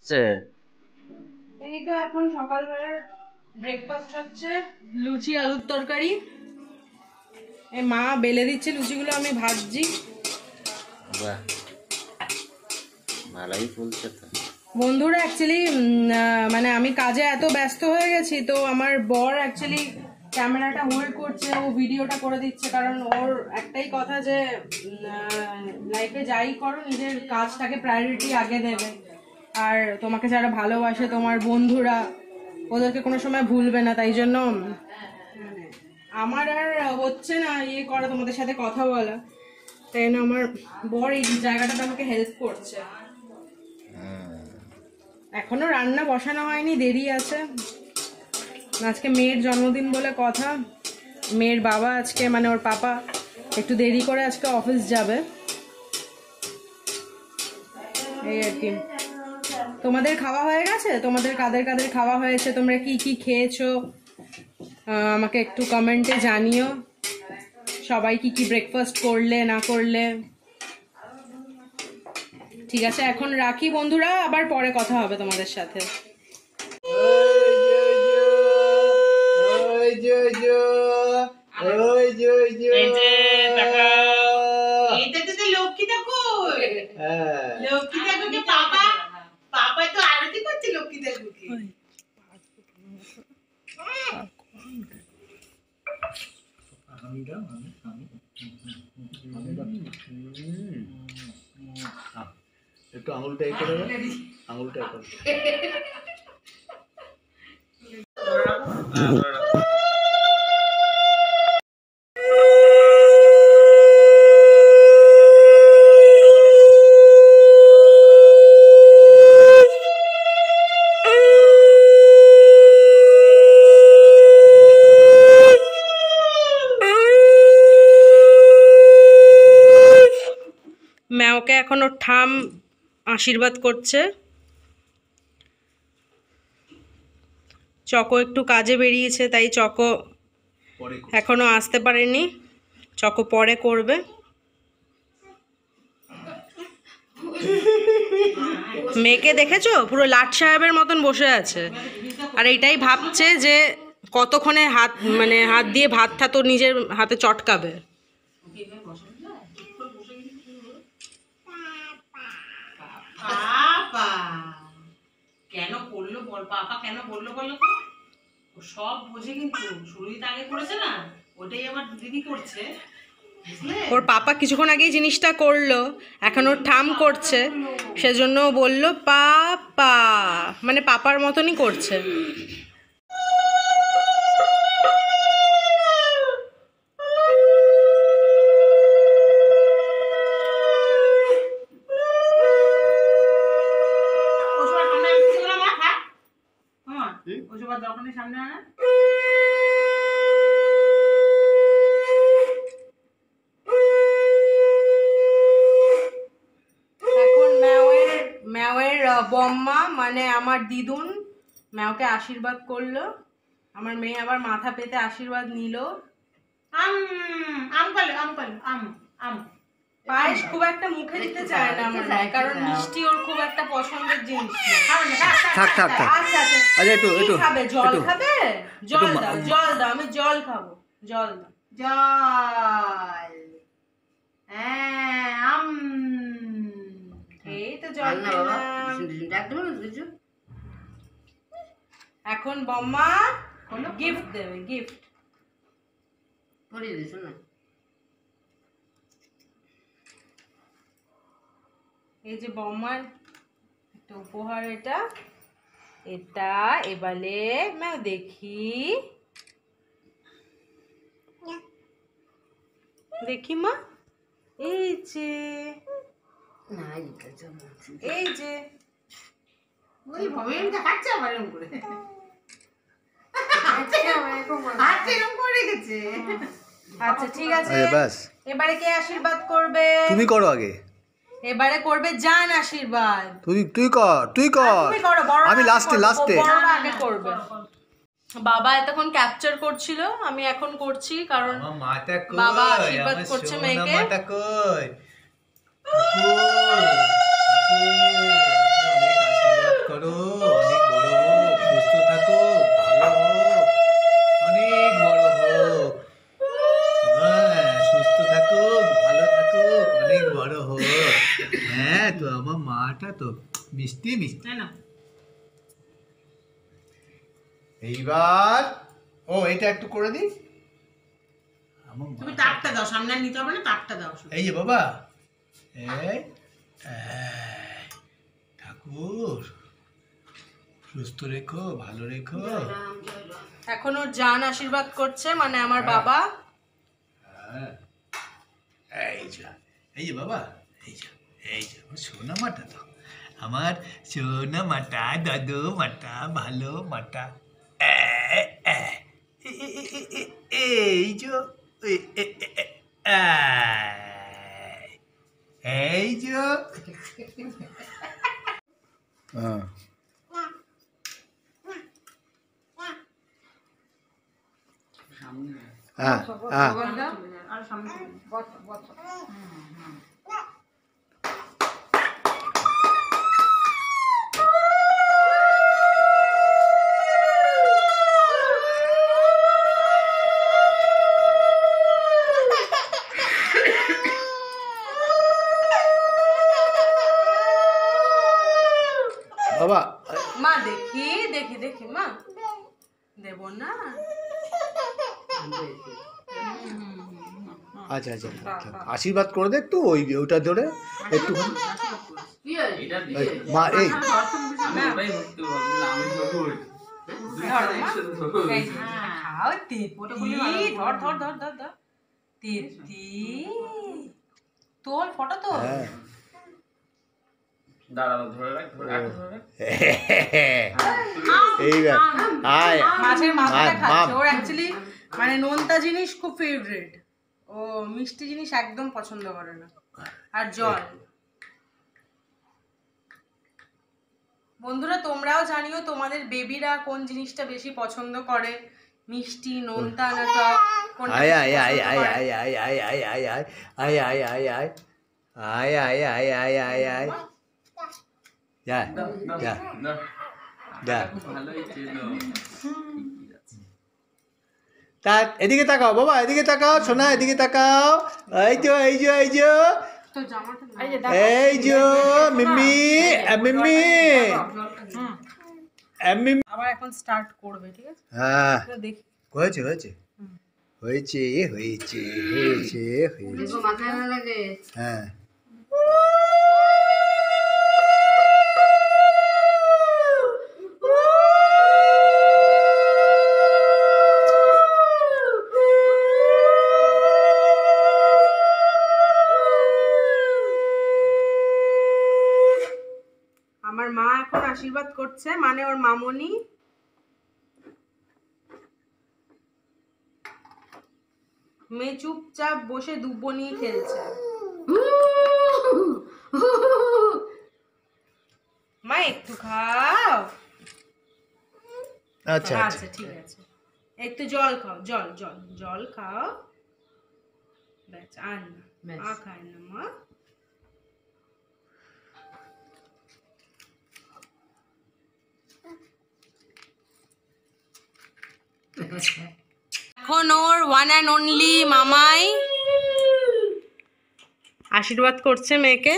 হচ্ছে? এই তো এখন সকালবেলার ব্রেকফাস্ট হচ্ছে লুচি আলুর তরকারি। এই মা বেলে দিচ্ছে লুচিগুলো, আমি ভাজছি। বাহ, ভালোই ফুলছে তো। বন্ধুরা অ্যাকচুয়ালি মানে আমি কাজে এত ব্যস্ত হয়ে গেছি, তো আমার বর অ্যাকচুয়ালি ক্যামেরাটা হোল্ড করছে, ও ভিডিওটা করে দিচ্ছে, কারণ ওর একটাই কথা যে লাইফে যাই করো নিজের কাজটাকে প্রায়োরিটি আগে দেবে। আর তোমাকে যারা ভালোবাসে, তোমার বন্ধুরা, ওদেরকে কোনো সময় ভুলবে না। তাই জন্য আমার আর হচ্ছে না ইয়ে করা, তোমাদের সাথে কথা বলা। তাই জন্য আমার বর এই জায়গাটাতে আমাকে হেল্প করছে। এখনো রান্না বসানো হয়নি, দেরি আছে। আজকে মেয়ের জন্মদিন বলে কথা। মেয়ের বাবা আজকে, মানে ওর পাপা একটু দেরি করে আজকে অফিস যাবে, এই আর কি। তোমাদের খাওয়া হয়ে গেছে? তোমাদের কাদের কাদের খাওয়া হয়েছে, তোমরা কি কি খেয়েছো আমাকে একটু কমেন্টে জানিও। সবাই কি কি ব্রেকফাস্ট করলে না করলে। ঠিক আছে, এখন রাখি বন্ধুরা, আবার পরে কথা হবে তোমাদের সাথে। একটু আঙুলটা এই করে আঙুলটা এই করে ম্যাওকে এখন ওর ঠাম আশীর্বাদ করছে। চকো একটু কাজে বেরিয়েছে, তাই চকো এখনো আসতে পারেনি। চকো পরে করবে। মেয়েকে দেখেছো, পুরো লাট সাহেবের মতন বসে আছে, আর এইটাই ভাবছে যে কতক্ষণে হাত, মানে হাত দিয়ে ভাতটা তো নিজের হাতে চটকাবে। কেন করলো বল, পাপা কেন বললো বলো তো? ও সব বোঝে, কিন্তু শুরুই তো আগে করেছে না, ওটাই আমার দিদি করছে। ওর পাপা কিছুক্ষণ আগেই জিনিসটা করলো, এখন ওর ঠাম করছে, সেজন্য বললো পাপা, মানে পাপার মতনই করছে। সামনে আনা এখন ম্যাওয়ের বম্মা, মানে আমার দিদুন, ম্যাওকে আশীর্বাদ করলো। আমার মেয়ে আবার মাথা পেতে আশীর্বাদ নিল। পায়েস খুব একটা মুখে দিতে চায় না আমার মেয়ে, কারণ মিষ্টি ওর খুব একটা পছন্দের জিনিস না। থাক থাক থাক। আচ্ছা আচ্ছা, আচ্ছা একটু কি একটু খাবে? জল একটু খাবে? জল দাও, জল দাও, আমি জল খাবো। জল দাও, জল। হ্যাঁ, এই তো জল খেলাম। এখন বম্মা গিফট দেবে, গিফট। এই যে বম্মার একটা উপহার, এটা এটা এবারে ম্যাও দেখি, দেখি মা, এই যে, এই যে ওই ভবেন দেখাচ্ছে আমার এরকম করে, রেখেছে। আচ্ছা ঠিক আছে, ব্যাস। এবারে কে আশীর্বাদ করবে? তুমি করো আগে। এবারে করবে জান আশীর্বাদ। তুই কর, তুই কর। তুমি করো, বড়রা আমি লাস্টে বড়রা আগে করবে। বাবা এতক্ষণ ক্যাপচার করছিল, আমি এখন করছি, কারণ বাবা আশীর্বাদ করছে মেয়েকে। করো, অনেক বড় হোক, সুস্থ থাকো, ভালো হোক, অনেক বড় হোক। হ্যাঁ, সুস্থ থাকুক, ভালো থাকুক, অনেক বড় হোক। হ্যাঁ তো আমার মাটা তো মিষ্টি মিষ্টি। তাই না? এইবার ও এটা একটু করে দিই। আমার তুমি মা- তাকটা দাও, সামনে আর নিতে হবে না, তাকটা দাও শুধু। এই যে বাবা, এই এই, ঠাকুর সুস্থ রেখো, ভালো রেখো। এখন ওর জান আশীর্বাদ করছে, মানে আমার বাবা। হ্যাঁ, এই যে বাবা, এই যে আমার সোনা মাটা তো, আমার সোনা মাটা, দাদু মাটা, ভালো মাটা। এই যে এই যে হ্যাঁ হ্যাঁ হ্যাঁ আর সামনে চলে যাও। বাবা। মা দেখি দেখি দেখি মা, দেব না। আচ্ছা আচ্ছা আচ্ছা, আশীর্বাদ করে দে একটু, ওইটা ধরে একটু এটা মা। এই আমি ওটাই ভাবতে ভাবছিলাম, আমি ধরবো ওইটা। খাও তিতি, ধর ধর ধর ধর ধর তিতি, তোর ফটো তো। হ্যাঁ দাঁড়াও, ধরে রাখ, ধরে রাখ, ধরে রাখ। এইবার আয় মাছের মাথাটা মাম। খাচ্ছে। ওর অ্যাকচুয়ালি মানে নোনতা জিনিস খুব ফেভারিট, ও মিষ্টি জিনিস একদম পছন্দ করে না। আর জল। বন্ধুরা তোমরাও জানিও তোমাদের বেবিরা কোন জিনিসটা বেশি পছন্দ করে, মিষ্টি, নোনতা না টক, কোনটা আয় বেশি আয় আয় পছন্দ আয় করে? আয় আয় আয় আয় আয় আয় আয় আয় আয় আয় আয় আয় আয় আয় আয় যা দাও, দাও, যা দাও। যা। খুব ভালোই ছিল। তা এদিকে তাকাও বাবা, এদিকে তাকাও সোনা, এদিকে তাকাও। এই যে এই যে এই যে তো জামাটা না। এই যে মিমি, মিমি মিমি। আবার এখন স্টার্ট করবে, ঠিক আছে? হ্যাঁ তো দেখি। হয়েছে হয়েছে হয়েছে হয়েছে হয়েছে হয়েছে। হ্যাঁ আমার মা এখন আশীর্বাদ করছে, মানে ওর মামনি। মেয়ে চুপচাপ বসে দুব্বো নিয়ে খেলছে। মা একটু খাও। আচ্ছা আচ্ছা আচ্ছা ঠিক আছে, একটু জল খাও, জল জল জল খাও। ব্যাস আর না, মা খায় না মা। এখন ওর ওয়ান অ্যান্ড অনলি মামাই আশীর্বাদ করছে মেয়েকে,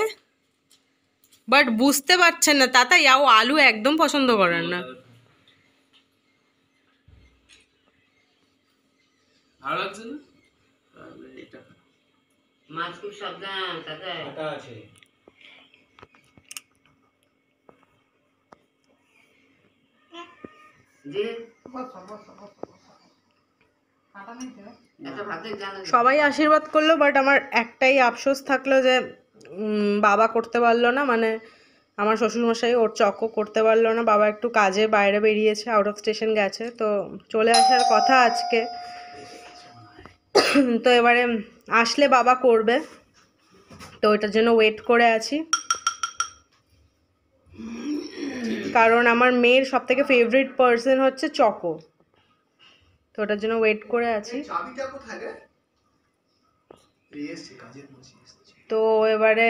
বাট বুঝতে পারছেন না তাতা ইয়াও আলু একদম পছন্দ করেন না। ভালো লাগছে না? তাহলে এটা মাছ খুব সাবধান দাদা। আটা আছে। সবাই আশীর্বাদ করলো, বাট আমার একটাই আফসোস থাকলো যে বাবা করতে পারলো না, মানে আমার শ্বশুরমশাই ওর চকও করতে পারলো না। বাবা একটু কাজে বাইরে বেরিয়েছে, আউট অফ স্টেশন গেছে, তো চলে আসার কথা আজকে। তো এবারে আসলে বাবা করবে, তো ওইটার জন্য ওয়েট করে আছি। কারণ আমার মেয়ের সব থেকে ফেভারিট পার্সন হচ্ছে চকো, তো ওটার জন্য ওয়েট করে আছি। চাবিটা কোথায় রে? এই এসছে কাজের মাসি এসছে। তো এবারে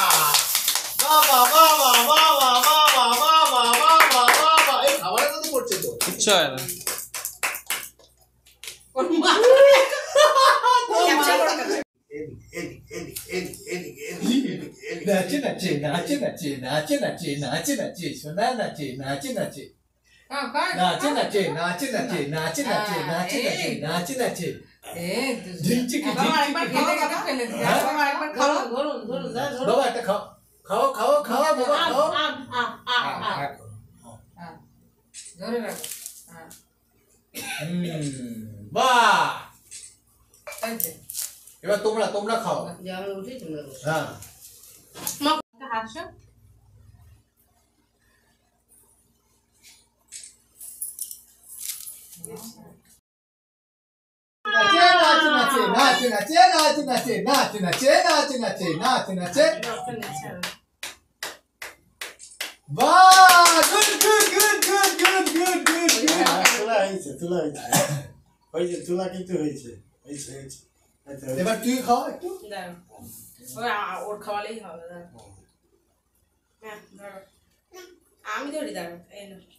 কিচ্ছু হয় না। নাচে নাচে নাচে নাচে নাচে নাচে নাচে নাচে সোনা নাচে নাচে নাচে নাচে নাচে নাচে নাচে নাচে নাচে নাচে নাচে নাচে নাচে ঝিকঝিকি বাবা একটা খাও খাও খাও খাও বাবা খাও বাহ এবার তোমরা তোমরা খাও হ্যাঁ হাসো নাচে নাচে নাচে নাচে নাচে নাচে নাচে নাচে নাচে নাচে নাচে বাহ good good good good good good good তোলা হয়েছে হয়েছে তোলা কিন্তু হয়েছে হয়েছে হয়েছে এবার তুই খাও একটু ওর খাওয়ালেই হবে আমি ধরি দাঁড়ো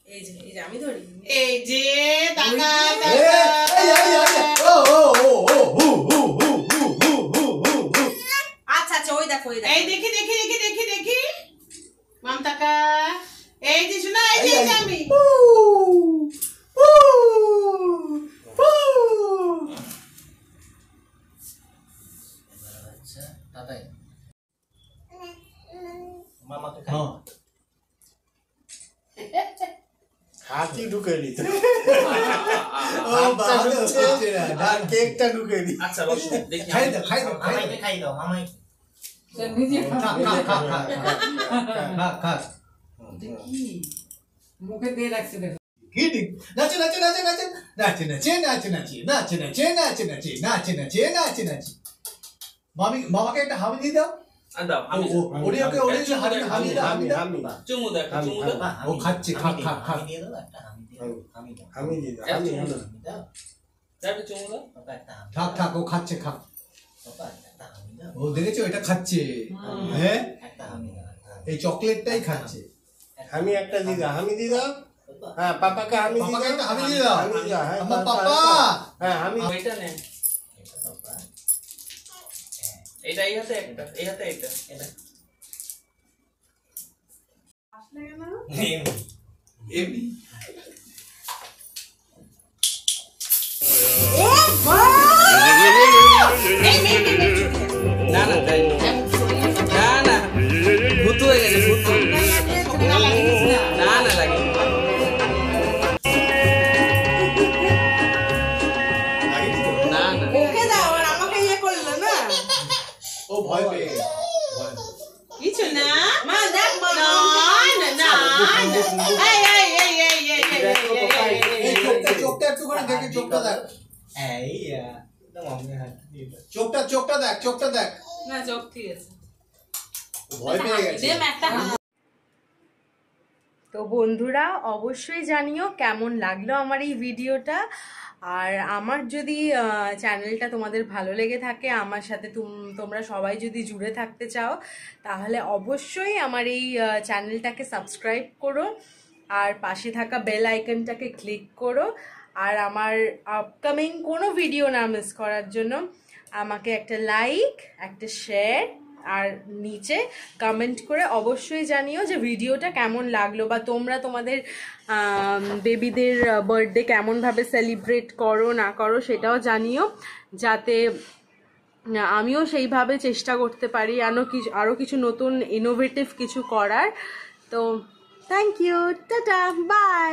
এই যে আমি ধরি এই যে টাকা ও ও ও ও হু হু হু হু হু হু হু হু আচ্ছা আচ্ছা ওই দেখো এই দেখি দেখি দেখি দেখি দেখি মামতাকা এই যে শোনা এই যে আমি আচ্ছা দাদাই মামাকে হ্যাঁ হাতি ঢুকে নি হচ্ছে না। আর কেকটা ঢুকে নি আচ্ছা বসো দেখি খাই দাও খাই দাও খাই মামাইকে খাই দাও মামাইকে খা খা মুখে দিয়ে রাখছে দেখো গিটি নাচে নাচে নাচে নাচে নাচে নাচে নাচে নাচে নাচে নাচে নাচে নাচে নাচে নাচে নাচে মামি মামাকে একটা হামি দিয়ে দাও দাও আমি ওরে ওকে ওরে হামি হামি দাও হামি দাও চুমু দাও একটা চুমু দাও ও খাচ্ছে খা খা খা দিয়ে দাও একটা হামি দিয়ে দাও হামি দাও আমি দিই আমি হামি দাও একটা চুমু দাও বাবা একটা হামি থাক থাক ও খাচ্ছে খা বাবা একটা হামি দাও ও দেখেছো এটা খাচ্ছে হ্যাঁ একটা হামি দাও এই চকলেটটাই খাচ্ছে আমি একটা দিদা আমি দিদা হ্যাঁ পাপাকে আমি পাপাকে দিদা একটা হামি দিয়ে দাও আমি দিদা হ্যাঁ আমার পাপা হ্যাঁ আমি ওইটা নে এটা বাবা এটা এই হাতে একটা এই হাতে এটা এটা এমনি না না তাই না না ভূত হয়ে গেছে ভূত না না লাগে না না ওকে দাও আর আমাকে ইয়ে করলো না ও ভয় পেয়ে গেছে কিছু না মা দেখ মা না না না এই এই এই এই এই এই চোখটা একটু করে দেখে চোখটা দেখ এই এটা মামনে হাত দিয়ে দাও চোখটা দেখ চোখটা দেখ না চোখ ঠিক আছে ভয় পেয়ে গেছে তো বন্ধুরা অবশ্যই জানিও কেমন লাগলো আমার এই ভিডিওটা আর আমার যদি চ্যানেলটা তোমাদের ভালো লেগে থাকে আমার সাথে তোমরা সবাই যদি জুড়ে থাকতে চাও তাহলে অবশ্যই আমার এই চ্যানেলটাকে সাবস্ক্রাইব করো আর পাশে থাকা বেল আইকনটাকে ক্লিক করো আর আমার আপকামিং কোনো ভিডিও না মিস করার জন্য আমাকে একটা লাইক একটা শেয়ার আর নিচে কমেন্ট করে অবশ্যই জানিও যে ভিডিওটা কেমন লাগলো বা তোমরা তোমাদের বেবিদের বার্থডে কেমনভাবে সেলিব্রেট করো না করো সেটাও জানিও যাতে আমিও সেইভাবে চেষ্টা করতে পারি আরও কিছু নতুন ইনোভেটিভ কিছু করার তো থ্যাংক ইউ টাটা বাই